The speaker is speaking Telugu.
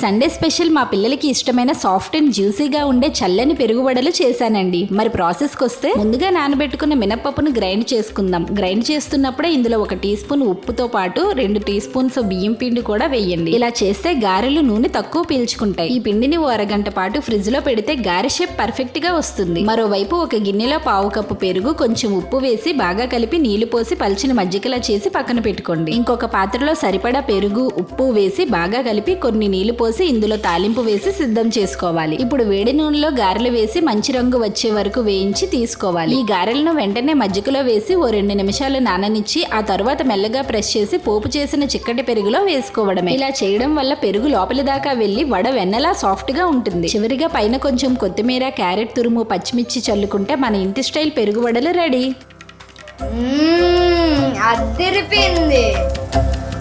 సండే స్పెషల్ మా పిల్లలకి ఇష్టమైన సాఫ్ట్ అండ్ జ్యూసీగా ఉండే చల్లని పెరుగు వడలు చేశానండి. మరి ప్రాసెస్కి వస్తే ముందుగా నానబెట్టుకున్న మినప్పప్పును గ్రైండ్ చేసుకుందాం. గ్రైండ్ చేస్తున్నప్పుడే ఇందులో 1 టీ స్పూన్ ఉప్పుతో పాటు 2 టీ స్పూన్స్ బియ్యం పిండి కూడా వేయండి. ఇలా చేస్తే గారెలు నూనె తక్కువ పీల్చుకుంటాయి. ఈ పిండిని ఓ అరగంట పాటు ఫ్రిడ్జ్ లో పెడితే గారె షేప్ పర్ఫెక్ట్ గా వస్తుంది. మరోవైపు ఒక గిన్నెలో 1/2 కప్పు పెరుగు, కొంచెం ఉప్పు వేసి బాగా కలిపి నీళ్లు పోసి పల్చిన మజ్జిగలా చేసి పక్కన పెట్టుకోండి. ఇంకొక పాత్రలో సరిపడా పెరుగు, ఉప్పు వేసి బాగా కలిపి కొన్ని నీళ్లు పోసి ఇందులో తాలింపు వేసి సిద్ధం చేసుకోవాలి. ఇప్పుడు వేడి నూనెలో గారెలు వేసి మంచి రంగు వచ్చే వరకు వేయించి తీసుకోవాలి. ఈ గారెలను వెంటనే మజ్జిగలో వేసి ఓ 2 నిమిషాలు నాననిచ్చి ఆ తర్వాత మెల్లగా ప్రెస్ చేసి పోపు చేసిన చిక్కటి పెరుగులో వేసుకోవడమే. ఇలా చేయడం వల్ల పెరుగు లోపలి దాకా వెళ్లి వడ వెన్నలా సాఫ్ట్ గా ఉంటుంది. చివరిగా పైన కొంచెం కొత్తిమీర, క్యారెట్ తురుము, పచ్చిమిర్చి చల్లుకుంటే మన ఇంటి స్టైల్ పెరుగు వడలు రెడీ. అదిరిపోయింది.